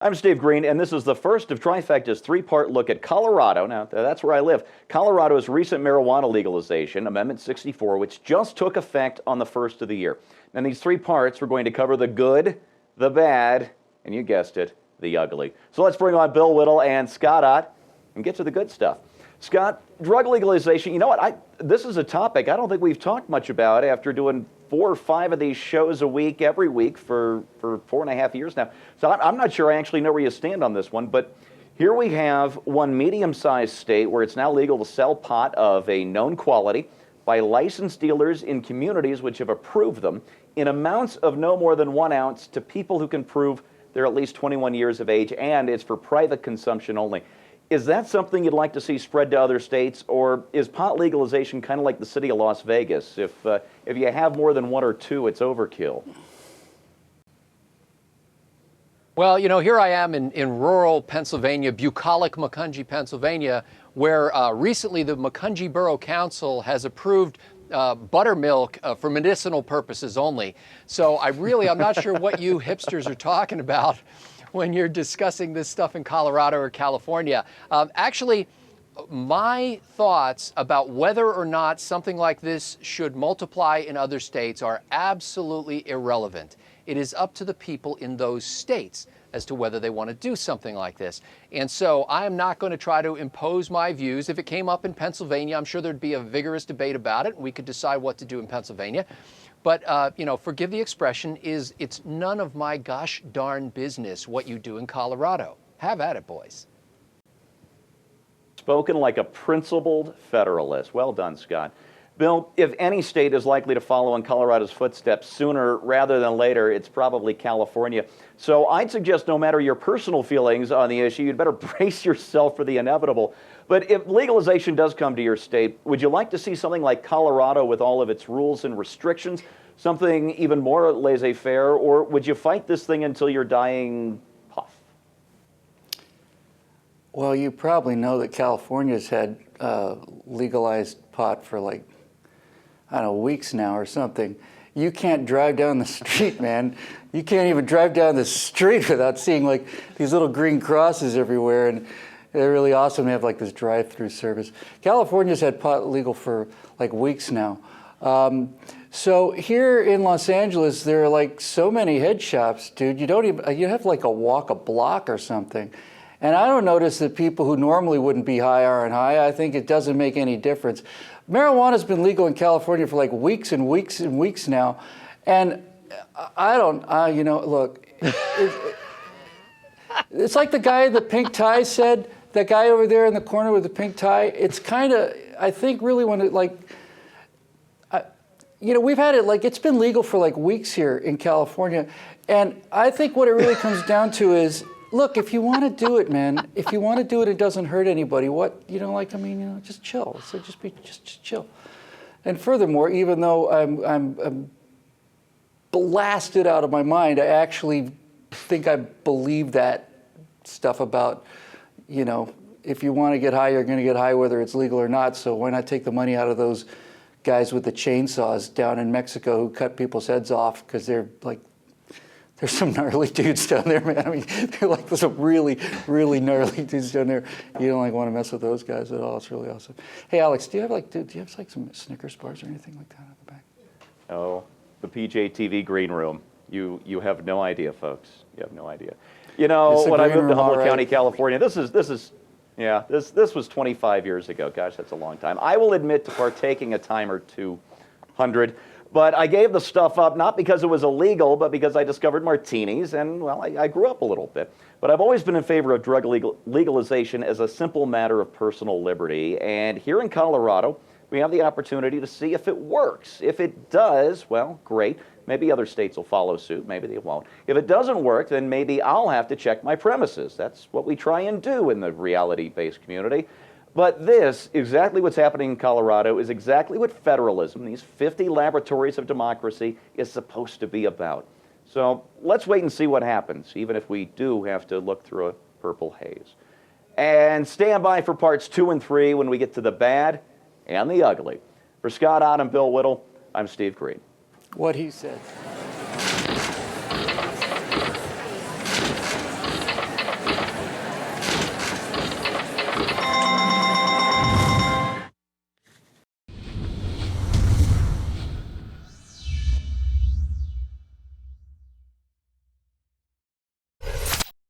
I'm Steve Green, and this is the first of Trifecta's three-part look at Colorado. Now, that's where I live. Colorado's recent marijuana legalization, Amendment 64, which just took effect on the first of the year. And these three parts, we're going to cover the good, the bad, and you guessed it, the ugly. So let's bring on Bill Whittle and Scott Ott and get to the good stuff. Scott, drug legalization, you know what? This is a topic I don't think we've talked much about after doing 4 or 5 of these shows a week, every week for 4.5 years now. So I'm not sure I actually know where you stand on this one, but here we have one medium-sized state where it's now legal to sell pot of a known quality by licensed dealers in communities which have approved them in amounts of no more than 1 ounce to people who can prove they're at least 21 years of age, and it's for private consumption only. Is that something you'd like to see spread to other states, or is pot legalization kind of like the city of Las Vegas? If you have more than 1 or 2, it's overkill. Well, you know, here I am in rural Pennsylvania, bucolic Macungie, Pennsylvania, where recently the Macungie Borough Council has approved buttermilk for medicinal purposes only. So I'm not sure what you hipsters are talking about when you're discussing this stuff in Colorado or California. Actually, my thoughts about whether or not something like this should multiply in other states are absolutely irrelevant. It is up to the people in those states as to whether they want to do something like this. And so I am not going to try to impose my views. If it came up in Pennsylvania, I'm sure there'd be a vigorous debate about it. We could decide what to do in Pennsylvania. But, you know, forgive the expression, it's none of my gosh darn business what you do in Colorado. Have at it, boys. Spoken like a principled federalist. Well done, Scott. Bill, if any state is likely to follow in Colorado's footsteps sooner rather than later, it's probably California. So I'd suggest no matter your personal feelings on the issue, you'd better brace yourself for the inevitable. But if legalization does come to your state, would you like to see something like Colorado with all of its rules and restrictions, something even more laissez-faire, or would you fight this thing until your dying puff? Well, you probably know that California's had legalized pot for like, I don't know, weeks now or something. You can't drive down the street, man. You can't even drive down the street without seeing like these little green crosses everywhere, and they're really awesome. They have like this drive-through service. California's had pot legal for like weeks now. So here in Los Angeles, there are like so many head shops, dude. You have to like walk a block or something. And I don't notice that people who normally wouldn't be high aren't high. I think it doesn't make any difference. Marijuana's been legal in California for like weeks and weeks and weeks now. And you know, look, it's like the guy in the pink tie said, that guy over there in the corner with the pink tie. It's kind of, I think really when it like, you know, we've had it like, it's been legal for like weeks here in California. And I think what it really comes down to is, look, if you want to do it, man, if you want to do it, it doesn't hurt anybody. Just chill. So just chill. And furthermore, even though I'm blasted out of my mind, I actually think I believe that stuff about, you know, if you want to get high, you're going to get high whether it's legal or not. So why not take the money out of those guys with the chainsaws down in Mexico who cut people's heads off because they're like, there's some gnarly dudes down there, man. I mean, they're like some really, really gnarly dudes down there. You don't like want to mess with those guys at all. It's really awesome. Hey, Alex, do you have some Snickers bars or anything like that in the back? Oh, the PJTV green room. You have no idea, folks. You have no idea. You know, when I moved to Humboldt County, California, this was 25 years ago. Gosh, that's a long time. I will admit to partaking a time or 200. But I gave the stuff up not because it was illegal, but because I discovered martinis, and, well, I grew up a little bit. But I've always been in favor of drug legalization as a simple matter of personal liberty. And here in Colorado, we have the opportunity to see if it works. If it does, well, great. Maybe other states will follow suit. Maybe they won't. If it doesn't work, then maybe I'll have to check my premises. That's what we try and do in the reality-based community. But this, exactly what's happening in Colorado, is exactly what federalism, these 50 laboratories of democracy, is supposed to be about. So let's wait and see what happens, even if we do have to look through a purple haze. And stand by for parts 2 and 3 when we get to the bad and the ugly. For Scott Ott and Bill Whittle, I'm Steve Green. What he said.